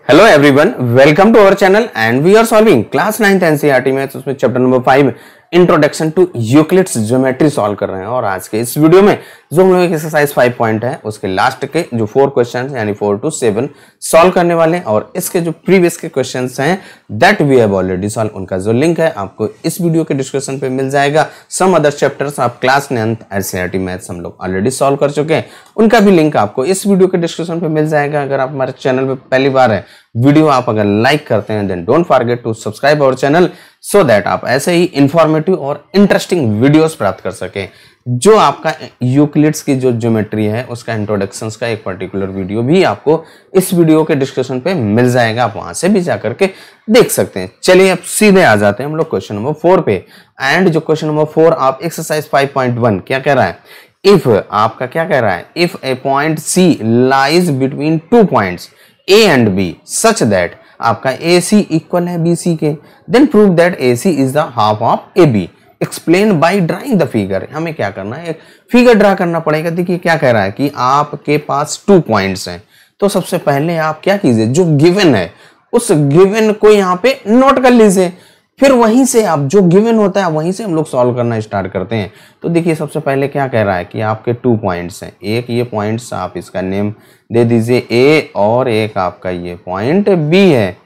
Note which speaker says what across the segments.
Speaker 1: Hello everyone, welcome to our channel and we are solving class 9th NCERT maths उसमें chapter number 5 introduction to Euclid's geometry solve कर रहे हैं। और आज के इस वीडियो में जो हम लोग एक्सरसाइज 5 पॉइंट है उसके लास्ट के जो 4 क्वेश्चंस यानी 4 to 7 सॉल्व करने वाले हैं। और इसके जो प्रीवियस के क्वेश्चंस हैं that we have already solve, उनका जो लिंक है आपको इस वीडियो के डिस्क्रिप्शन पे मिल जाएगा। सम अदर चैप्टर्स आप क्लास 9th NCERT मैथ्स हम लोग ऑलरेडी सॉल्व कर चुके हैं, उनका भी लिंक आपको इस वीडियो के डिस्क्रिप्शन पे मिल जाएगा। अगर आप हमारे चैनल पे पहली बार है, वीडियो आप अगर लाइक करते हैं then don't forget to subscribe our channel so that आप ऐसे ही इंफॉर्मेटिव और इंटरेस्टिंग वीडियोस प्राप्त कर सकें। जो आपका यूक्लिड्स की जो ज्योमेट्री है उसका इंट्रोडक्शंस का एक पर्टिकुलर वीडियो भी आपको इस वीडियो के डिस्क्रिप्शन पे मिल जाएगा, आप वहां से भी जाकर के देख सकते हैं। चलिए अब सीधे आ जाते हैं हम लोग क्वेश्चन नंबर 4 पे। एंड जो क्वेश्चन नंबर 4 आप एक्सरसाइज 5.1 क्या कह रहा है, इफ आपका क्या कह रहा है, if a point C lies between 2 points A and B such that आपका AC इक्वल है BC के, then prove that AC is the half of AB. Explain by drawing the figure. हमें क्या करना है, एक फिगर ड्रा करना पड़ेगा। देखिए क्या कह रहा है कि आपके पास 2 पॉइंट्स हैं, तो सबसे पहले आप क्या कीजिए, जो गिवन है उस गिवन को यहाँ पे नोट कर लीजिए, फिर वहीं से आप जो गिवन होता है वहीं से हम लोग सॉल्व करना स्टार्ट करते हैं। तो देखिए सबसे पहले क्या कह रहा है कि आपके 2 पॉइंट्स हैं, एक ये पॉइंट्स आप इसका नेम दे दीजिए A और एक आपका ये पॉइंट B है,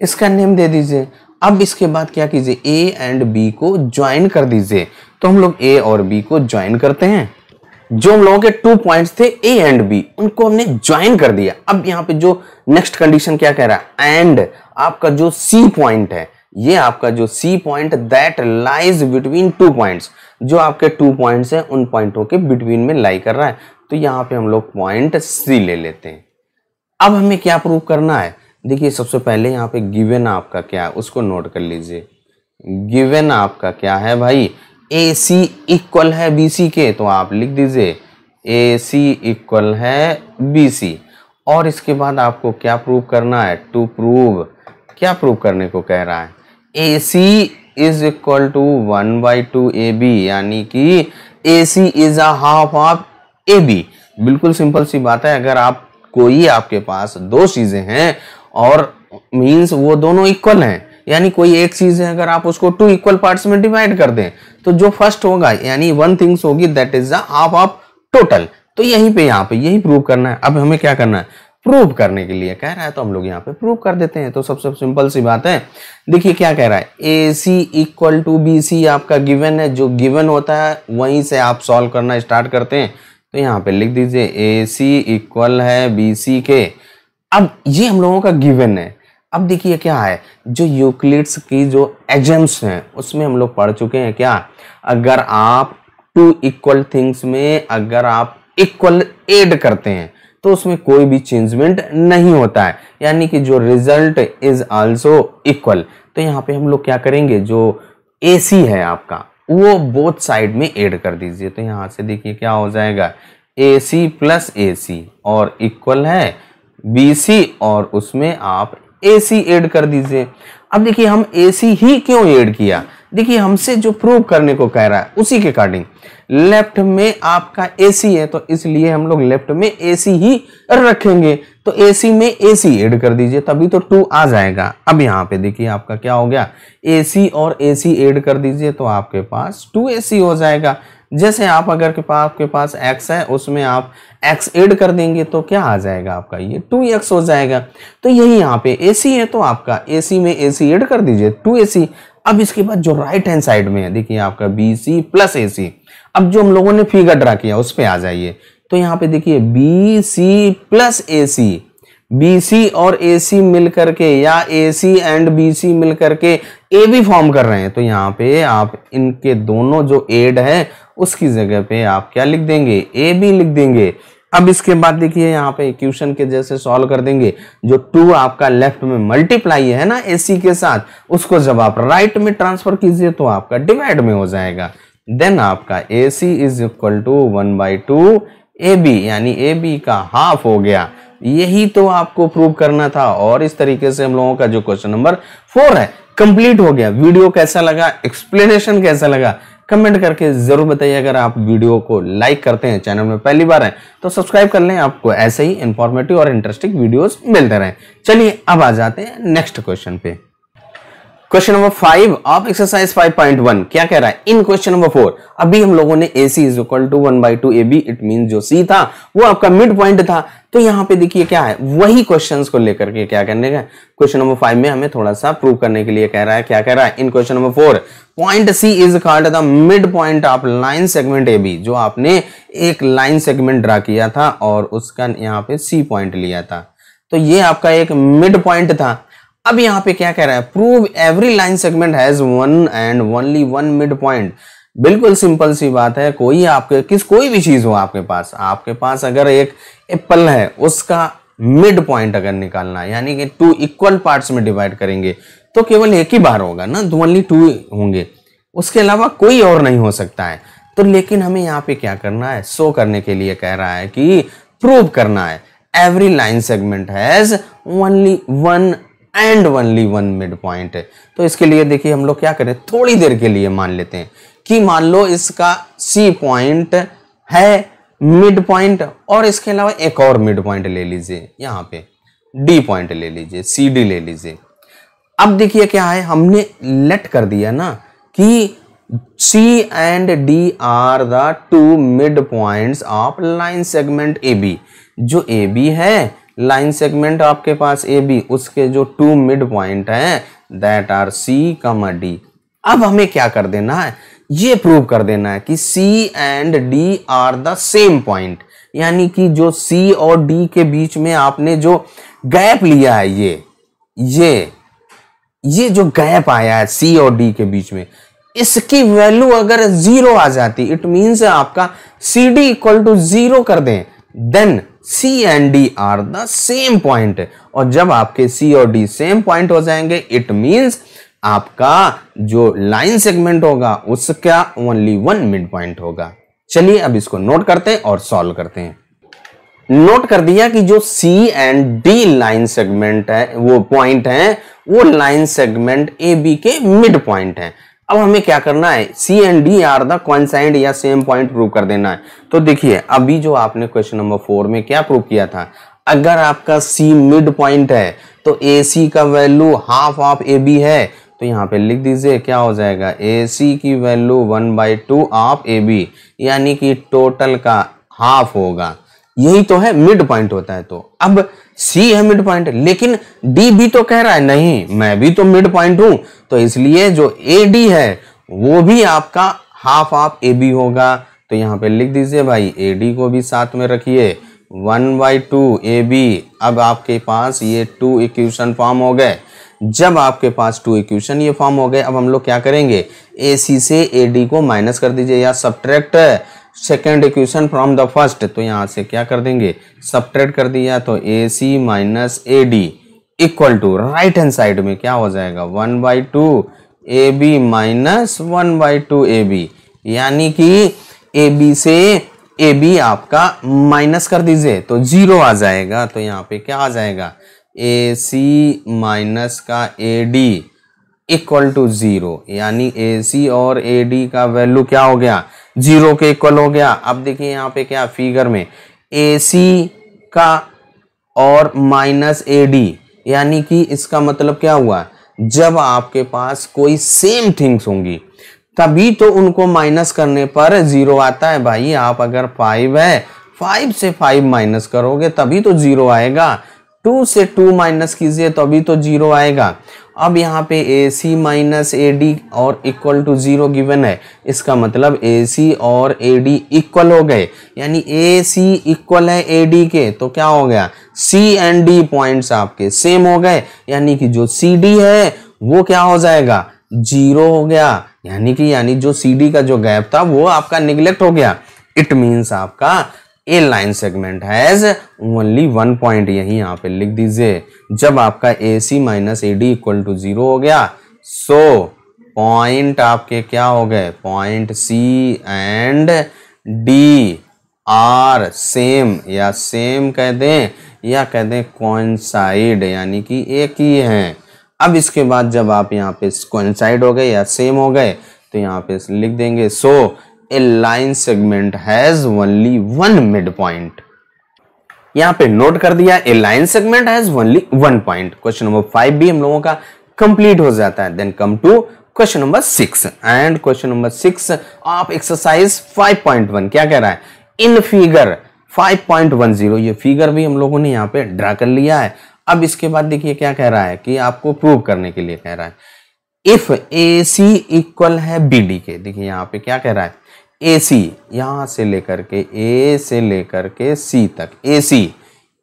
Speaker 1: इसका नेम दे दीजिए। अब इसके बाद क्या कीजिए, A एंड B को ज्वाइन कर दीजिए। तो हम लोग A और B को ज्वाइन करते हैं। जो हम लोगों के 2 पॉइंट्स थे A एंड B उनको हमने ज्वाइन कर दिया। अब यहाँ पे जो नेक्स्ट कंडीशन क्या कह रहा है, एंड आपका जो C पॉइंट है, ये आपका जो C point that lies between 2 points, जो आपके 2 पॉइंट्स हैं उन पॉइंटों के बिटवीन में लाई कर रहा है। तो यहाँ पे हम लोग पॉइंट C ले लेते हैं। अब हमें क्या प्रूव करना है, देखिए सबसे पहले यहाँ पे गिवन आपका क्या है उसको नोट कर लीजिए। गिवन आपका क्या है भाई, AC इक्वल है BC के, तो आप लिख दीजिए AC इक्वल है BC। और इसके बाद आपको क्या प्रूव करना है, टू प्रूव, क्या प्रूव करने को कह रहा है, AC is equal to 1/2 AB, यानी कि AC is a half of AB। बिल्कुल सिंपल सी बात है, अगर आप कोई आपके पास 2 चीजें हैं और मींस वो दोनों इक्वल हैं, यानी कोई एक चीज है अगर आप उसको 2 इक्वल पार्ट्स में डिवाइड कर दें तो जो फर्स्ट होगा यानी 1 थिंग्स होगी that is the half of total. तो यहीं पे यहाँ पे यही प्रूव करना है। अब हमें क्या करना है, प्रूव करने के लिए कह रहा है तो हम लोग यहाँ पे प्रूव कर देते हैं। तो सबसे सिंपल सी बात है, देखिए क्या कह रहा है, AC इक्वल टू BC आपका गिवन है, जो गिवन होता है वहीं से आप सॉल्व करना स्टार्ट करते हैं। तो यहाँ पे लिख दीजिए AC इक्वल है BC के। अब ये हम लोगों का गिवन है। अब देखिए क्या है, जो यूक्लिड्स की जो एग्जाम्स हैं उसमें हम लोग पढ़ चुके हैं क्या, अगर आप 2 इक्वल थिंग्स में अगर आप इक्वल ऐड करते हैं तो उसमें कोई भी चेंजमेंट नहीं होता है, यानी कि जो रिजल्ट इज आल्सो इक्वल। तो यहाँ पे हम लोग क्या करेंगे, जो AC है आपका वो बोथ साइड में ऐड कर दीजिए। तो यहाँ से देखिए क्या हो जाएगा, AC प्लस AC और इक्वल है BC और उसमें आप AC ऐड कर दीजिए। अब देखिए हम AC ही क्यों ऐड किया, देखिए हमसे जो प्रूव करने को कह रहा है उसी के अकॉर्डिंग, लेफ्ट में आपका AC है तो इसलिए हम लोग लेफ्ट में AC ही रखेंगे। तो AC में AC ऐड कर दीजिए तभी तो 2 आ जाएगा। अब यहाँ पे देखिए आपका क्या हो गया, AC और AC ऐड कर दीजिए तो आपके पास 2AC हो जाएगा। जैसे आप अगर आपके पास x है उसमें आप x ऐड कर देंगे तो क्या आ जाएगा आपका, ये 2x हो जाएगा। तो यही यहाँ पे AC है तो आपका AC में AC ऐड कर दीजिए 2AC। अब इसके बाद जो राइट हैंड साइड में है देखिए आपका BC प्लस AC। अब जो हम लोगों ने फिगर ड्रा किया उस पे आ जाइए। तो यहाँ पे देखिए BC प्लस AC, BC और AC मिल करके या AC एंड BC मिल करके AB फॉर्म कर रहे हैं। तो यहाँ पे आप इनके दोनों जो ऐड है उसकी जगह पे आप क्या लिख देंगे, AB लिख देंगे। अब इसके बाद देखिए यहाँ पे इक्वेशन के जैसे सॉल्व कर देंगे, जो 2 आपका लेफ्ट में मल्टीप्लाई है ना AC के साथ, उसको जब आप राइट में ट्रांसफर कीजिए तो आपका डिवाइड में हो जाएगा। देन आपका AC is equal to 1/2 AB, यानी AB का हाफ हो गया। यही तो आपको प्रूव करना था। और इस तरीके से हम लोगों का जो क्वेश्चन नंबर 4 है कंप्लीट हो गया। वीडियो कैसा लगा, एक्सप्लेनेशन कैसा लगा, कमेंट करके जरूर बताइए। अगर आप वीडियो को लाइक करते हैं, चैनल में पहली बार है तो सब्सक्राइब कर लें, आपको ऐसे ही इंफॉर्मेटिव और इंटरेस्टिंग वीडियोस मिलते रहें। चलिए अब आ जाते हैं नेक्स्ट क्वेश्चन पे। क्वेश्चन नंबर 5 ऑफ एक्सरसाइज 5.1 क्या कह रहा है? इन क्वेश्चन नंबर 4 अभी हम लोगों ने AC is equal to 1/2 AB, it mean जो C था वो आपका मिड पॉइंट था। तो यहाँ पे देखिए क्या है, वही क्वेश्चंस को लेकर के क्या करने का क्वेश्चन नंबर 5 में हमें थोड़ा सा प्रूव करने के लिए कह रहा है। क्या कह रहा है? In question number 4 point C is called the mid point of line segment AB। जो आपने एक लाइन सेगमेंट ड्रा किया था और उसका यहाँ पे C पॉइंट लिया था, तो ये आपका एक मिड पॉइंट था। अब यहाँ पे क्या कह रहा है? Prove every line segment has one and only one mid point. बिल्कुल सिंपल सी बात है, कोई भी चीज हो आपके पास अगर एक एप्पल है, उसका मिड पॉइंट अगर निकालना है, यानी कि 2 इक्वल पार्ट्स में डिवाइड करेंगे तो केवल एक ही बार होगा ना, ओनली 2 होंगे, उसके अलावा कोई और नहीं हो सकता है। तो लेकिन हमें यहाँ पे क्या करना है? शो करने के लिए कह रहा है कि प्रूव करना है every line segment has only one and only one mid point है। तो इसके लिए देखिए हम लोग क्या करें, थोड़ी देर के लिए मान लेते हैं कि मान लो इसका C पॉइंट है मिड पॉइंट और इसके अलावा एक और मिड पॉइंट ले लीजिए, यहाँ पे D पॉइंट ले लीजिए, CD ले लीजिए। अब देखिए क्या है, हमने लेट कर दिया ना कि C and D are the 2 mid points of line segment AB। जो AB है लाइन सेगमेंट आपके पास AB, उसके जो 2 मिड पॉइंट हैं दैट आर C, D। अब हमें क्या कर देना है? ये प्रूव कर देना है कि C and D are the same point, यानी कि जो C और D के बीच में आपने जो गैप लिया है, ये जो गैप आया है C और D के बीच में, इसकी वैल्यू अगर 0 आ जाती, इट मींस आपका CD इक्वल टू 0 कर दें, then C and D are the same point. और जब आपके C और D सेम पॉइंट हो जाएंगे, इट मींस आपका जो लाइन सेगमेंट होगा उसका ओनली वन मिड पॉइंट होगा। चलिए अब इसको नोट करते हैं और सॉल्व करते हैं। नोट कर दिया कि जो C and D line segment है, वो पॉइंट है, वो लाइन सेगमेंट AB के मिड पॉइंट है। अब हमें क्या करना है? C and D are the coincide या सेम पॉइंट प्रूव कर देना है। तो देखिए अभी जो आपने क्वेश्चन नंबर 4 में क्या प्रूव किया था, अगर आपका C मिड पॉइंट है तो AC का वैल्यू हाफ ऑफ AB है। तो यहाँ पे लिख दीजिए क्या हो जाएगा, AC की वैल्यू 1/2 ऑफ AB, यानी कि टोटल का हाफ होगा। यही तो है मिड पॉइंट होता है। तो अब C है मिड पॉइंट, लेकिन D भी तो कह रहा है नहीं मैं भी तो मिड पॉइंट हूं, तो इसलिए जो AD है वो भी आपका हाफ ऑफ AB होगा। तो यहाँ पे लिख दीजिए भाई, AD को भी साथ में रखिए, 1/2 AB। अब आपके पास ये 2 इक्वेशन फॉर्म हो गए। जब आपके पास 2 इक्वेशन ये फॉर्म हो गए, अब हम लोग क्या करेंगे, AC से AD को माइनस कर दीजिए या subtract second equation from the first. तो यहां से क्या कर देंगे, सब्ट्रैक्ट कर दिया, तो AC minus AD equal to right hand side में क्या हो जाएगा, 1/2 AB माइनस 1/2 AB, यानी कि AB से AB आपका माइनस कर दीजिए तो 0 आ जाएगा। तो यहाँ पे क्या आ जाएगा, AC माइनस का AD इक्वल टू 0, यानी AC और AD का वैल्यू क्या हो गया, 0 के इक्वल हो गया। अब देखिए यहाँ पे क्या फिगर में AC का और माइनस AD, यानी कि इसका मतलब क्या हुआ, जब आपके पास कोई सेम थिंग्स होंगी तभी तो उनको माइनस करने पर 0 आता है भाई। आप अगर 5 है, 5 से 5 माइनस करोगे तभी तो 0 आएगा, 2 से 2 माइनस कीजिए तभी तो 0 आएगा। अब यहाँ पे AC माइनस AD और इक्वल टू 0 गिवन है, इसका मतलब AC और AD इक्वल हो गए, यानी AC इक्वल है AD के, तो क्या हो गया, C एंड D पॉइंट्स आपके सेम हो गए, यानी कि जो CD है वो क्या हो जाएगा, 0 हो गया, यानी जो CD का जो गैप था वो आपका निगलेक्ट हो गया। इट मीन्स आपका a line segment has only 1 point, यही यहाँ पे लिख दीजिए। जब आपका AC minus AD equal to 0 हो गया, सो पॉइंट आपके क्या हो गए, point C and D are same, या सेम कह दें या कह दें कोइंसाइड, यानी कि एक ही है। अब इसके बाद जब आप यहाँ पे कोइंसाइड हो गए या सेम हो गए, तो तो यहाँ पे लिख देंगे so a line segment has only one mid point. यहाँ पे नोट कर दिया a line segment has only one point. Question number 5 भी हम लोगों का कंप्लीट हो जाता है। Then come to question number 6 and question number 6 of exercise 5.1 क्या कह रहा है, इन फिगर 5.10 ये फिगर भी हम लोगों ने यहाँ पे ड्रा कर लिया है। अब इसके बाद देखिए क्या कह रहा है कि आपको प्रूव करने के लिए कह रहा है इफ AC इक्वल है BD के। देखिए यहाँ पे क्या कह रहा है, AC यहां से लेकर के A से लेकर के C तक AC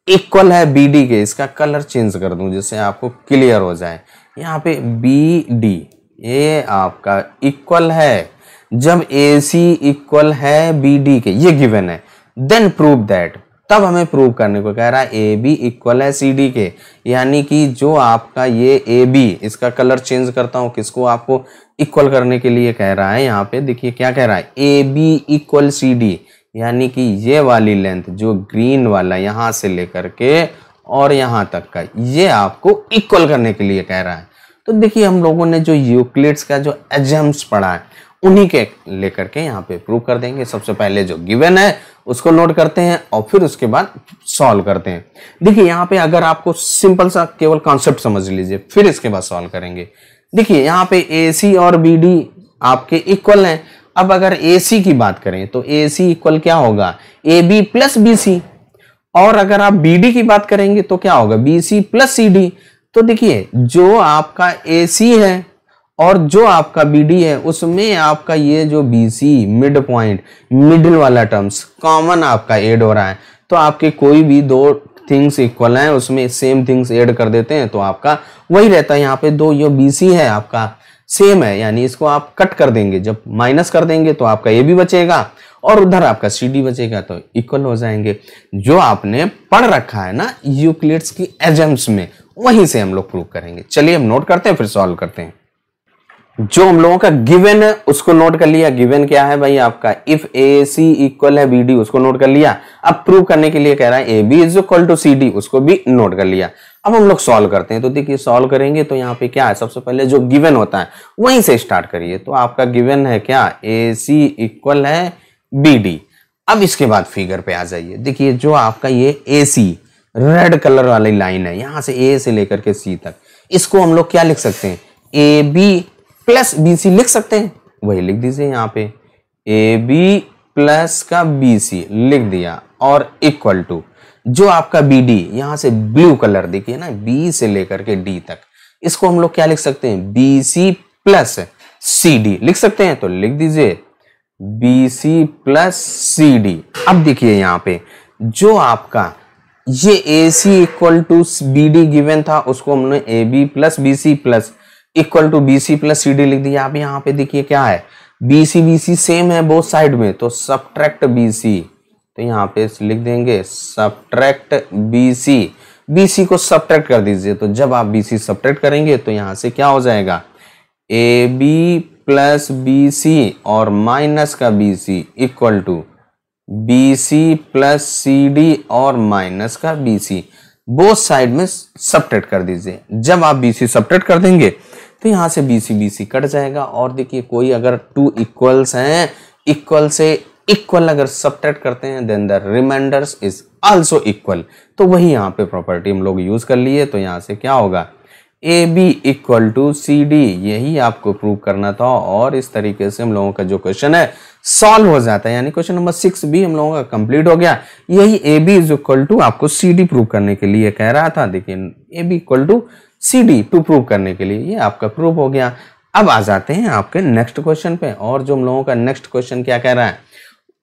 Speaker 1: इक्वल है BD के। इसका कलर चेंज कर दूं जिससे आपको क्लियर हो जाए। यहाँ पे BD ये आपका इक्वल है, जब AC इक्वल है BD के, ये गिवन है, देन प्रूव दैट, तब हमें प्रूव करने को कह रहा है AB इक्वल है CD के। यानी कि जो आपका ये AB, इसका कलर चेंज करता हूं, किसको आपको इक्वल करने के लिए कह रहा है। यहाँ पे देखिए क्या कह रहा है, AB इक्वल CD, यानी कि ये वाली लेंथ जो ग्रीन वाला यहां से लेकर के और यहां तक का, ये आपको इक्वल करने के लिए कह रहा है। तो देखिए हम लोगों ने जो यूक्लिड्स का जो एग्जाम्स पढ़ा है उन्हीं के लेकर के यहाँ पे प्रूव कर देंगे। सबसे पहले जो गिवन है उसको नोट करते हैं और फिर उसके बाद सॉल्व करते हैं। देखिए यहाँ पे अगर आपको सिंपल सा केवल कॉन्सेप्ट समझ लीजिए, फिर इसके बाद सॉल्व करेंगे। देखिए यहाँ पे AC और BD आपके इक्वल हैं। अब अगर AC की बात करें तो AC इक्वल क्या होगा, AB प्लस BC, और अगर आप BD की बात करेंगे तो क्या होगा, BC प्लस CD। तो देखिए जो आपका AC है और जो आपका BD है उसमें आपका ये जो BC मिड पॉइंट, मिडिल वाला टर्म्स कॉमन आपका ऐड हो रहा है। तो आपके कोई भी दो थिंग्स इक्वल हैं उसमें सेम थिंग्स ऐड कर देते हैं तो आपका वही रहता है। यहाँ पे दो जो BC है आपका सेम है, यानी इसको आप कट कर देंगे, जब माइनस कर देंगे तो आपका AB बचेगा और उधर आपका CD बचेगा, तो इक्वल हो जाएंगे। जो आपने पढ़ रखा है ना यूक्लिड्स की एग्जाम्स में, वहीं से हम लोग प्रूव करेंगे। चलिए हम नोट करते हैं फिर सॉल्व करते हैं। जो हम लोगों का गिवन है उसको नोट कर लिया। गिवन क्या है भाई आपका, इफ AC इक्वल है BD, उसको नोट कर लिया। अब प्रूव करने के लिए कह रहा है AB is equal to CD, उसको भी नोट कर लिया। अब हम लोग सॉल्व करते हैं। तो देखिए सॉल्व करेंगे तो यहाँ पे क्या है, सबसे पहले जो गिवन होता है वहीं से स्टार्ट करिए। तो आपका गिवन है क्या, AC इक्वल है BD। अब इसके बाद फिगर पे आ जाइए। देखिए जो आपका ये AC रेड कलर वाली लाइन है, यहां से A से लेकर के C तक, इसको हम लोग क्या लिख सकते हैं, AB प्लस BC लिख सकते हैं। वही लिख दीजिए यहाँ पे, AB प्लस का BC लिख दिया और इक्वल टू जो आपका BD, यहां से ब्लू कलर देखिए ना, B से लेकर के D तक, इसको हम लोग क्या लिख सकते हैं, BC प्लस CD लिख सकते हैं। तो लिख दीजिए BC प्लस CD। अब देखिए यहाँ पे जो आपका ये AC equal to BD given था, उसको हमने AB plus BC plus equal to BC plus CD लिख दिया। अब यहाँ पे देखिए क्या है, BC सेम है बोथ साइड में, तो सबट्रैक्ट BC, तो यहाँ पे लिख देंगे सबट्रैक्ट BC को सबट्रैक्ट कर दीजिए। तो जब आप BC सबट्रैक्ट करेंगे तो यहाँ से क्या हो जाएगा, AB प्लस BC और माइनस का BC equal to BC plus CD और माइनस का BC, बोथ साइड में सबट्रैक्ट कर दीजिए। जब आप BC सबट्रैक्ट कर देंगे तो यहां से BC कट जाएगा। और देखिए कोई अगर टू इक्वल्स हैं, इक्वल से इक्वल अगर सबट्रैक्ट करते हैं then the remainders is also equal. तो वही यहाँ पे प्रॉपर्टी हम लोग यूज कर लिए। तो यहाँ से क्या होगा, AB इक्वल टू CD, यही आपको प्रूव करना था। और इस तरीके से हम लोगों का जो क्वेश्चन है सॉल्व हो जाता है। यानी क्वेश्चन नंबर 6 भी हम लोगों का कंप्लीट हो गया। यही AB इज इक्वल टू आपको CD प्रूव करने के लिए कह रहा था। देखिए AB equal to CD to prove करने के लिए, ये आपका प्रूव हो गया। अब आ जाते हैं आपके नेक्स्ट क्वेश्चन पे। और जो हम लोगों का नेक्स्ट क्वेश्चन क्या कह रहा है,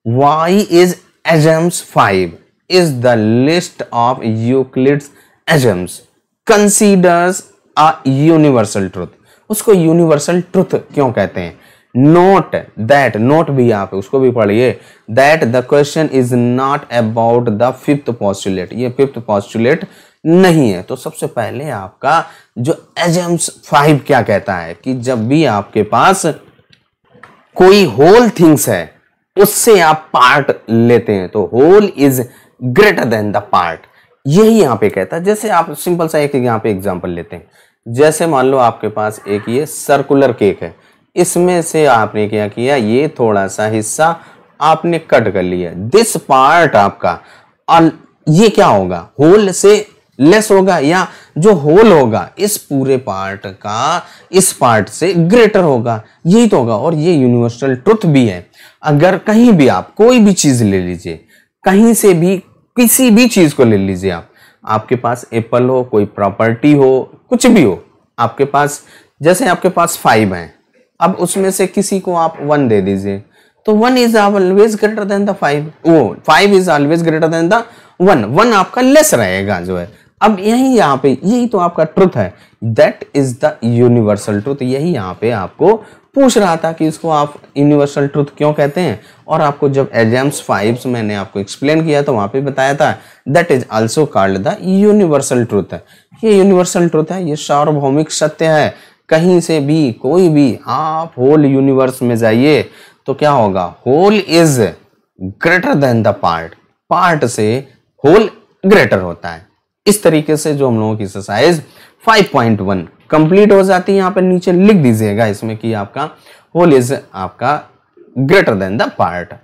Speaker 1: Why is Adams 5 is the list of Euclid's Adams considers a universal truth। उसको यूनिवर्सल ट्रुथ क्यों कहते हैं, नोट दैट, नोट भी आप उसको भी पढ़िए, that the question is not about the fifth postulate, ये फिफ्थ पॉस्टुलेट नहीं है। तो सबसे पहले आपका जो एडम्स 5 क्या कहता है कि जब भी आपके पास कोई होल थिंग्स है उससे आप पार्ट लेते हैं तो whole is greater than the part, यही यहां पे कहता है। जैसे आप सिंपल सा एक यहां पे एग्जांपल लेते हैं, जैसे मान लो आपके पास एक ये सर्कुलर केक है, इसमें से आपने क्या किया, ये थोड़ा सा हिस्सा आपने कट कर लिया, दिस पार्ट आपका, और ये क्या होगा, होल से लेस होगा, या जो होल होगा इस पूरे पार्ट का इस पार्ट से ग्रेटर होगा, यही तो होगा। और ये यूनिवर्सल ट्रुथ भी है। अगर कहीं भी आप कोई भी चीज ले लीजिए, कहीं से भी किसी भी चीज को ले लीजिए, आपके पास एप्पल हो, कोई प्रॉपर्टी हो, कुछ भी हो आपके पास, जैसे आपके पास 5 है, अब उसमें से किसी को आप 1 दे दीजिए, तो 1 is always greater than the 5, वो 5 is always greater than the 1 आपका लेस रहेगा जो है। अब यही यहाँ पे, यही तो आपका ट्रुथ है, that is the universal truth. यही यहाँ पे आपको पूछ रहा था कि इसको आप यूनिवर्सल ट्रुथ क्यों कहते हैं, और आपको जब एग्जाम्स 5 मैंने आपको एक्सप्लेन किया तो वहां पे बताया था that is also called the universal truth. ये यूनिवर्सल ट्रुथ है, ये सार्वभौमिक सत्य है। कहीं से भी कोई भी आप होल यूनिवर्स में जाइए तो क्या होगा, whole is greater than the part, part से होल ग्रेटर होता है। इस तरीके से जो हम लोगों की एक्सरसाइज 5.1 कंप्लीट हो जाती है। यहाँ पे नीचे लिख दीजिएगा इसमें कि आपका होल इज आपका ग्रेटर देन द पार्ट।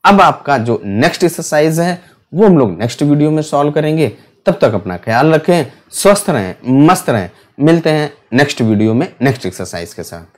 Speaker 1: अब आपका जो नेक्स्ट एक्सरसाइज है वो हम लोग नेक्स्ट वीडियो में सॉल्व करेंगे। तब तक अपना ख्याल रखें, स्वस्थ रहें, मस्त रहें। मिलते हैं नेक्स्ट वीडियो में नेक्स्ट एक्सरसाइज के साथ।